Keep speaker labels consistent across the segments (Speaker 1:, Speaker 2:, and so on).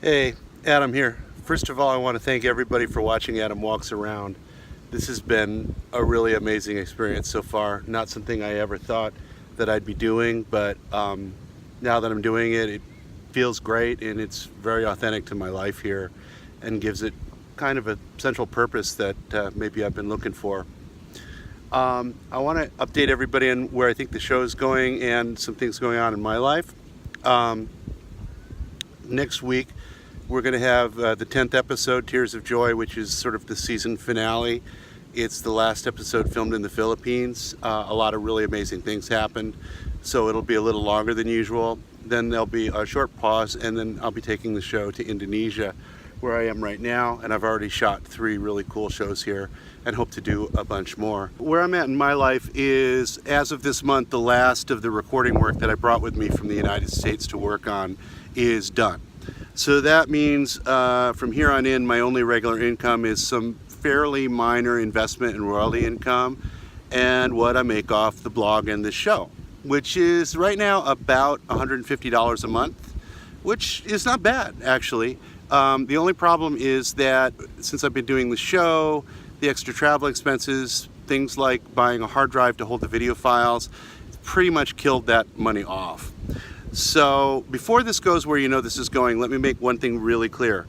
Speaker 1: Hey, Adam here. First of all, I want to thank everybody for watching Adam Walks Around. This has been a really amazing experience so far. Not something I ever thought that I'd be doing, but now that I'm doing it, it feels great and it's very authentic to my life here and gives it kind of a central purpose that maybe I've been looking for. I want to update everybody on where I think the show is going and some things going on in my life. Next week, we're going to have the 10th episode, Tears of Joy, which is sort of the season finale. It's the last episode filmed in the Philippines. A lot of really amazing things happened, so it'll be a little longer than usual. Then there'll be a short pause, and then I'll be taking the show to Indonesia, where I am right now, and I've already shot 3 really cool shows here and hope to do a bunch more. Where I'm at in my life is, as of this month, the last of the recording work that I brought with me from the United States to work on is done. So that means from here on in, my only regular income is some fairly minor investment and royalty income and what I make off the blog and the show, which is right now about $150 a month, which is not bad, actually. The only problem is that since I've been doing the show, the extra travel expenses, things like buying a hard drive to hold the video files, pretty much killed that money off. So before this goes where you know this is going, let me make one thing really clear.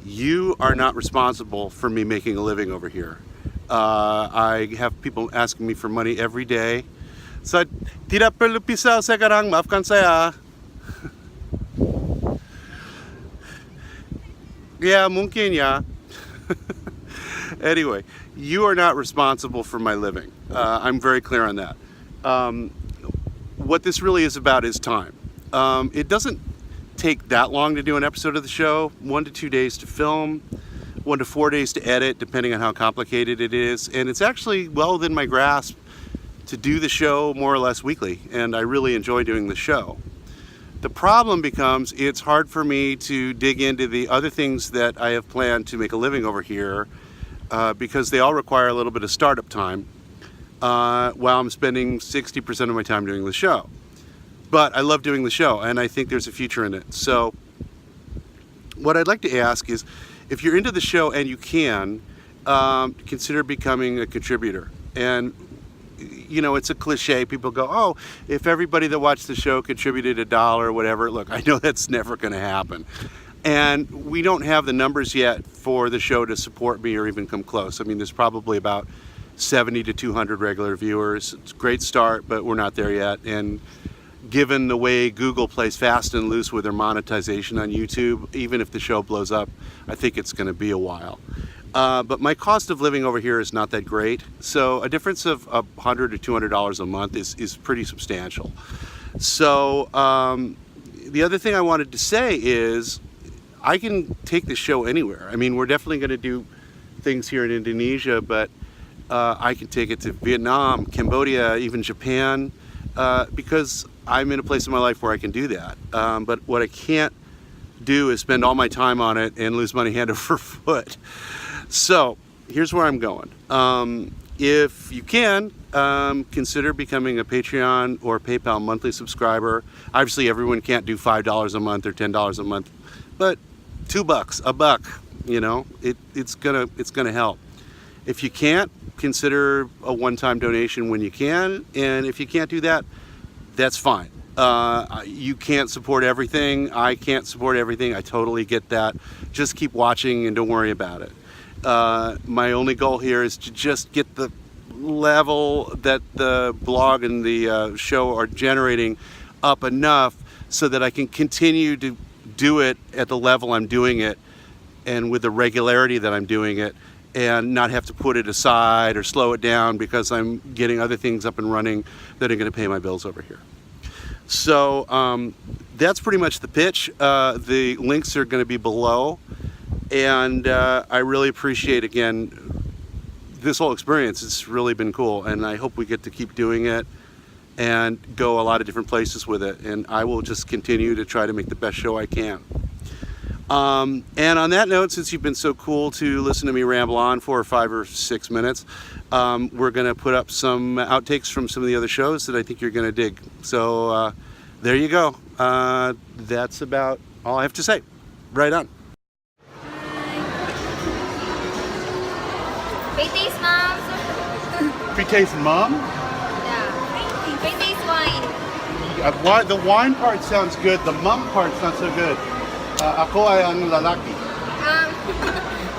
Speaker 1: You are not responsible for me making a living over here. I have people asking me for money every day. So, tidak perlu pisah sekarang, maafkan saya. Yeah, mungkin ya. Anyway, you are not responsible for my living. I'm very clear on that. What this really is about is time. It doesn't take that long to do an episode of the show. 1 to 2 days to film, 1 to 4 days to edit, depending on how complicated it is. And it's actually well within my grasp to do the show more or less weekly, and I really enjoy doing the show. The problem becomes it's hard for me to dig into the other things that I have planned to make a living over here because they all require a little bit of startup time while I'm spending 60% of my time doing the show. But I love doing the show, and I think there's a future in it. So what I'd like to ask is, if you're into the show and you can, consider becoming a contributor. And, you know, it's a cliche. People go, oh, if everybody that watched the show contributed $1 or whatever. Look, I know that's never going to happen. And we don't have the numbers yet for the show to support me or even come close. I mean, there's probably about 70 to 200 regular viewers. It's a great start, but we're not there yet. And given the way Google plays fast and loose with their monetization on YouTube, even if the show blows up, I think it's going to be a while. But my cost of living over here is not that great, so a difference of $100 to $200 a month is pretty substantial. So the other thing I wanted to say is I can take the show anywhere. I mean, we're definitely going to do things here in Indonesia, but I can take it to Vietnam, Cambodia, even Japan, because I'm in a place in my life where I can do that. But what I can't do is spend all my time on it and lose money hand over foot. So here's where I'm going. If you can, consider becoming a Patreon or PayPal monthly subscriber. Obviously everyone can't do $5 a month or $10 a month, but $2, $1, you know, it's gonna help. If you can't, consider a one-time donation when you can, and if you can't do that, that's fine. You can't support everything. I can't support everything. I totally get that. Just keep watching and don't worry about it. My only goal here is to just get the level that the blog and the show are generating up enough so that I can continue to do it at the level I'm doing it and with the regularity that I'm doing it, and not have to put it aside or slow it down because I'm getting other things up and running that are going to pay my bills over here. So that's pretty much the pitch. The links are going to be below, and I really appreciate, again, this whole experience. It's really been cool, and I hope we get to keep doing it and go a lot of different places with it, and I will just continue to try to make the best show I can. And on that note, since you've been so cool to listen to me ramble on for 5 or 6 minutes, we're going to put up some outtakes from some of the other shows that I think you're going to dig. So there you go. That's about all I have to say. Right on.
Speaker 2: Free taste, mom.
Speaker 1: Free taste, mom?
Speaker 2: Yeah. Free taste wine.
Speaker 1: The wine part sounds good. The mom part's not so good. Ako ay ang lalaki.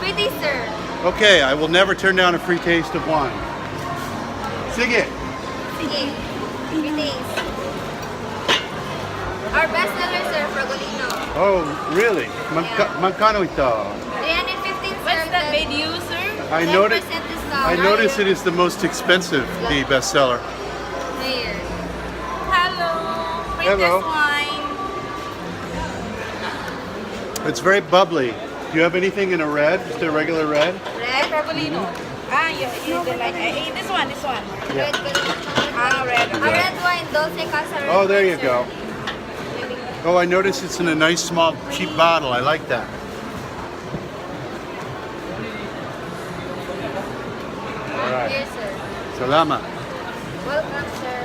Speaker 2: Free taste, sir.
Speaker 1: Okay, I will never turn down a free taste of wine. Sige.
Speaker 2: Sige. Free taste. Our best seller, sir, Fragolino.
Speaker 1: Oh, really? Magkano ito?
Speaker 2: 315, sir.
Speaker 3: What's that made you, sir?
Speaker 1: I
Speaker 2: 10%
Speaker 1: noticed.
Speaker 2: discount.
Speaker 1: I noticed it is the most expensive, the bestseller.
Speaker 2: Here.
Speaker 3: Hello. Free
Speaker 1: Hello.
Speaker 3: this wine.
Speaker 1: It's very bubbly. Do you have anything in a red? Just a regular red?
Speaker 2: Red.
Speaker 3: Fragolino. You like this one.
Speaker 1: Yeah.
Speaker 2: Red.
Speaker 3: Red.
Speaker 2: A red wine, Dulce Casa red
Speaker 1: Oh, there
Speaker 2: wine,
Speaker 1: you
Speaker 2: sir.
Speaker 1: go. Oh, I noticed it's in a nice, small, cheap bottle. I like that. All right.
Speaker 2: Here, sir.
Speaker 1: Salamat.
Speaker 2: Welcome, sir.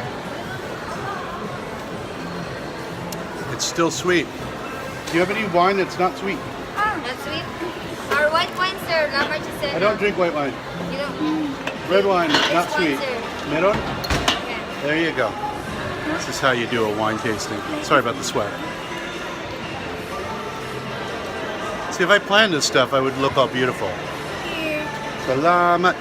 Speaker 1: It's still sweet. Do you have any wine that's not sweet?
Speaker 2: Not sweet. Our white wine, sir. La Marchesena.
Speaker 1: I don't drink white wine.
Speaker 2: You don't.
Speaker 1: Red wine, not
Speaker 2: This one,
Speaker 1: sweet.
Speaker 2: sir.
Speaker 1: Meron?
Speaker 2: Okay.
Speaker 1: There you go. This is how you do a wine tasting. Sorry about the sweat. See, if I planned this stuff, I would look all beautiful.
Speaker 2: Here.
Speaker 1: Salamat.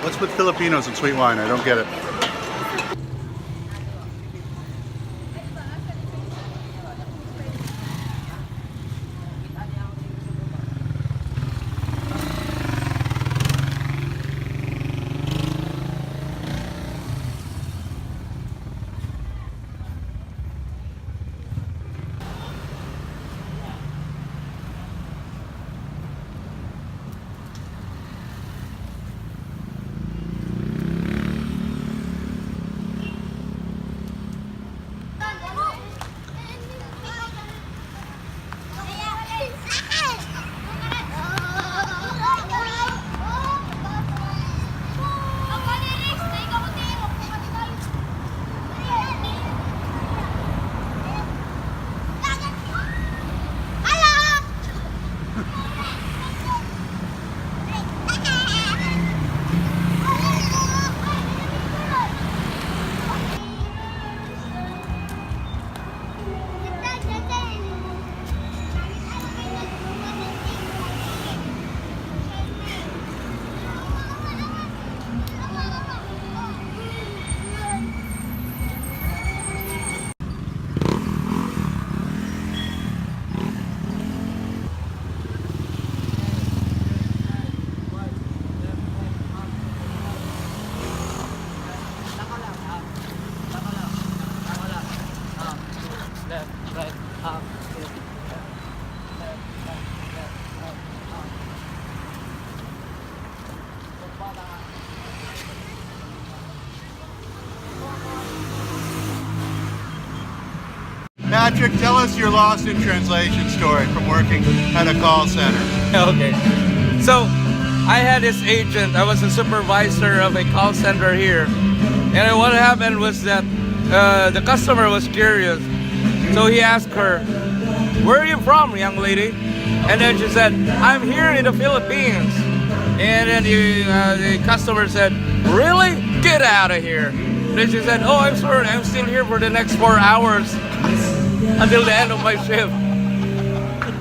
Speaker 1: What's with Filipinos and sweet wine? I don't get it. Patrick, tell us your lost in translation story from working at a call center.
Speaker 4: Okay. So, I had this agent. I was a supervisor of a call center here. And what happened was that the customer was curious. So he asked her, "Where are you from, young lady?" And then she said, "I'm here in the Philippines." And then the customer said, "Really? Get out of here." Then she said, "Oh, I'm sorry. I'm still here for the next 4 hours until the end of my shift."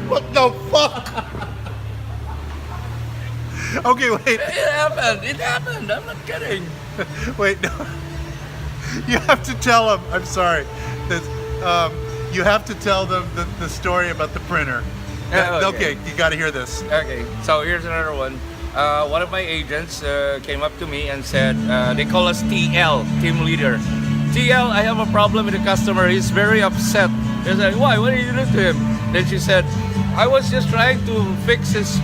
Speaker 1: What the fuck? Okay, wait.
Speaker 4: It happened. It happened. I'm not kidding.
Speaker 1: Wait, no. You have to tell them. I'm sorry. This, you have to tell them the story about the printer. Okay, you got to hear this.
Speaker 4: Okay, so here's another one. One of my agents came up to me and said, they call us TL, team leader. TL, I have a problem with the customer. He's very upset. They said, "Why? What did you do to him?" Then she said, "I was just trying to fix his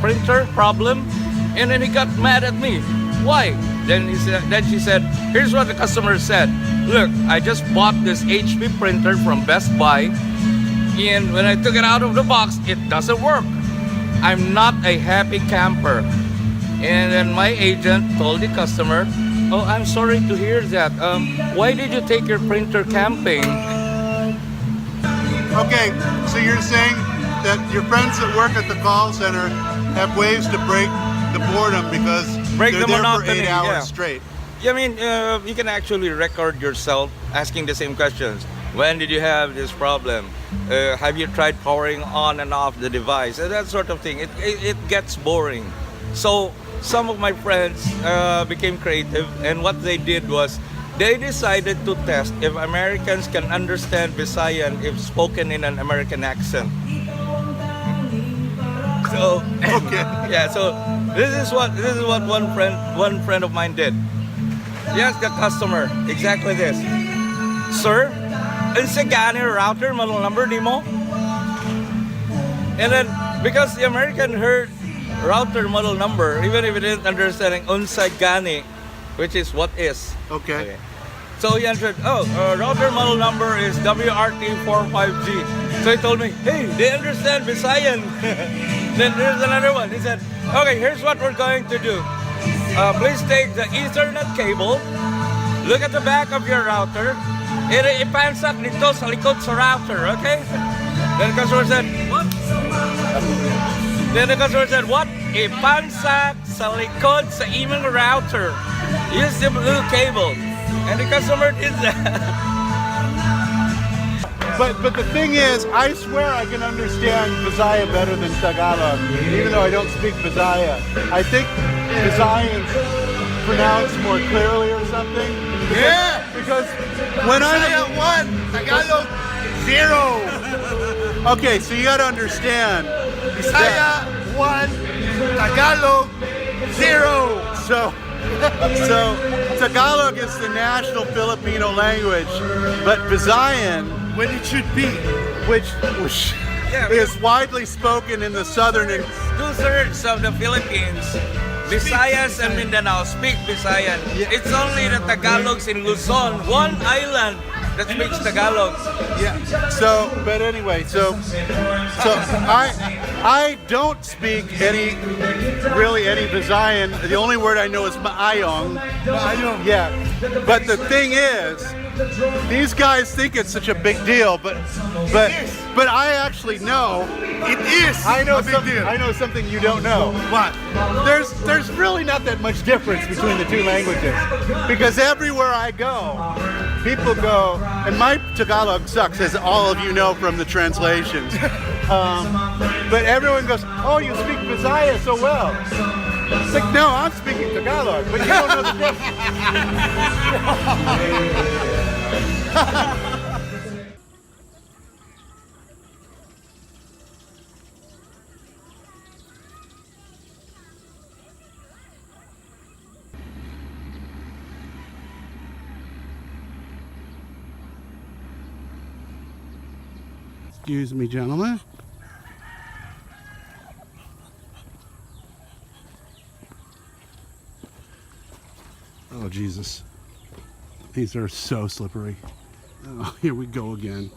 Speaker 4: printer problem, and then he got mad at me. Why?" Then she said, "Here's what the customer said. Look, I just bought this HP printer from Best Buy, and when I took it out of the box, it doesn't work. I'm not a happy camper." And then my agent told the customer, Oh, I'm sorry to hear that. Why did you take your printer camping?
Speaker 1: Okay, so you're saying that your friends that work at the call center have ways to break the boredom because
Speaker 4: Break
Speaker 1: they're
Speaker 4: the
Speaker 1: there for
Speaker 4: monotony,
Speaker 1: 8 hours
Speaker 4: yeah.
Speaker 1: straight.
Speaker 4: Yeah, I mean, you can actually record yourself asking the same questions. When did you have this problem? Have you tried powering on and off the device? That sort of thing. It gets boring. So some of my friends became creative, and what they did was they decided to test if Americans can understand Visayan if spoken in an American accent. So
Speaker 1: Okay.
Speaker 4: yeah, so this is what one friend of mine did. Yes, the customer, exactly this. Sir, unsa gani router model number nimo? And then because the American heard router model number, even if it didn't understand unsa gani, which is what is.
Speaker 1: Okay.
Speaker 4: So he answered, router model number is WRT45G. So he told me, hey, they understand Visayan. Then there's another one. He said, okay, here's what we're going to do. Please take the Ethernet cable, look at the back of your router, ipansak nito sa likod sa router, okay? Then the customer said, what? Then the customer said, what? Ipansak sa likod sa imong router. Use the blue cable. And the customer did that.
Speaker 1: But the thing is, I swear I can understand Visaya better than Tagalog, even though I don't speak Visaya. I think Visayan's pronounced more clearly or something.
Speaker 5: Yeah.
Speaker 1: Because when
Speaker 5: Visaya
Speaker 1: I
Speaker 5: 1, Tagalog 0.
Speaker 1: okay, so you got to understand.
Speaker 5: Visaya 1, Tagalog 0.
Speaker 1: So Tagalog is the national Filipino language, but Visayan,
Speaker 5: When it should be.
Speaker 1: which
Speaker 4: Yeah.
Speaker 1: is widely spoken in the southern and
Speaker 4: 2/3 of the Philippines, Visayas and Mindanao speak Visayan.
Speaker 1: Yeah.
Speaker 4: It's only the Tagalogs in Luzon, one island, that speaks Tagalog.
Speaker 1: yeah. So, but anyway, so I don't speak any Visayan. The only word I know is maayong.
Speaker 5: Maayong.
Speaker 1: Yeah. But the thing is, these guys think it's such a big deal, but I actually know.
Speaker 5: It is
Speaker 1: I know
Speaker 5: a big
Speaker 1: something.
Speaker 5: deal.
Speaker 1: I know something you don't know.
Speaker 5: What?
Speaker 1: There's really not that much difference between the two languages, because everywhere I go, people go, and my Tagalog sucks, as all of you know from the translations. But everyone goes, "Oh, you speak Visaya so well." It's like, no, I'm speaking Tagalog, but you don't know the difference. Excuse me, gentlemen. Oh, Jesus. These are so slippery. Oh, here we go again.